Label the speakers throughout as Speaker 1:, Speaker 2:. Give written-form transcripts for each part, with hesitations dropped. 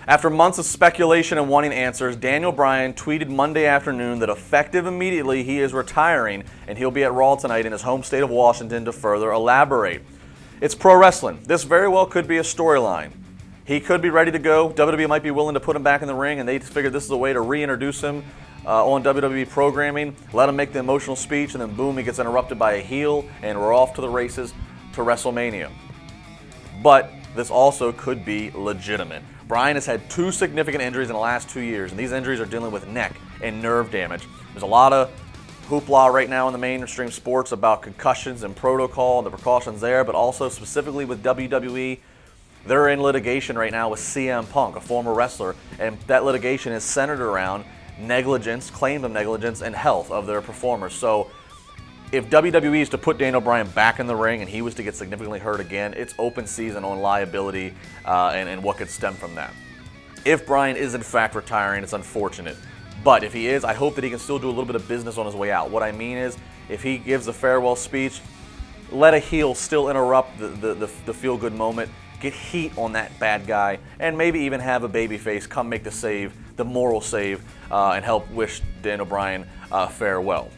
Speaker 1: After months of speculation and wanting answers, Daniel Bryan tweeted Monday afternoon that effective immediately he is retiring and he'll be at Raw tonight in his home state of Washington to further elaborate. It's pro wrestling. This very well could be a storyline. He could be ready to go. WWE might be willing to put him back in the ring, and they figured this is a way to reintroduce him on WWE programming, let him make the emotional speech, and then boom, he gets interrupted by a heel, and we're off to the races to WrestleMania. But this also could be legitimate. Bryan has had 2 significant injuries in the last 2 years, and these injuries are dealing with neck and nerve damage. There's a lot of hoopla right now in the mainstream sports about concussions and protocol and the precautions there, but also specifically with WWE, they're in litigation right now with CM Punk, a former wrestler, and that litigation is centered around negligence, claims of negligence, and health of their performers. So if WWE is to put Daniel Bryan back in the ring and he was to get significantly hurt again, it's open season on liability and what could stem from that. If Bryan is in fact retiring, it's unfortunate. But if he is, I hope that he can still do a little bit of business on his way out. What I mean is, if he gives a farewell speech, let a heel still interrupt the feel-good moment, get heat on that bad guy, and maybe even have a babyface come make the save, the moral save, and help wish Daniel Bryan farewell.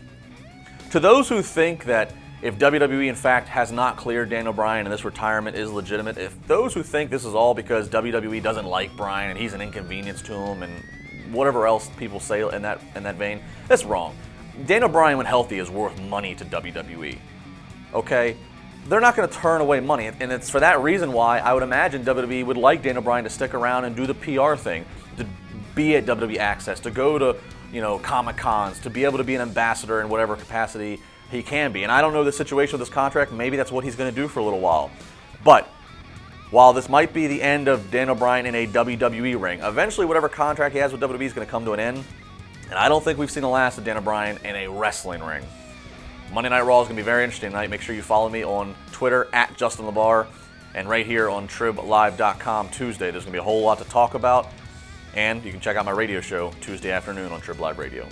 Speaker 1: To those who think that if WWE in fact has not cleared Daniel Bryan and this retirement is legitimate, if those who think this is all because WWE doesn't like Bryan and he's an inconvenience to him and whatever else people say in that vein, that's wrong. Daniel Bryan, when healthy, is worth money to WWE. Okay? They're not going to turn away money, and it's for that reason why I would imagine WWE would like Daniel Bryan to stick around and do the PR thing, to be at WWE Access, to go to Comic-Cons, to be able to be an ambassador in whatever capacity he can be. And I don't know the situation with this contract. Maybe that's what he's going to do for a little while. But while this might be the end of Daniel Bryan in a WWE ring, eventually whatever contract he has with WWE is going to come to an end. And I don't think we've seen the last of Daniel Bryan in a wrestling ring. Monday Night Raw is going to be very interesting tonight. Make sure you follow me on Twitter at Justin LaBar and right here on TribLive.com Tuesday. There's going to be a whole lot to talk about. And you can check out my radio show Tuesday afternoon on Trib Live Radio.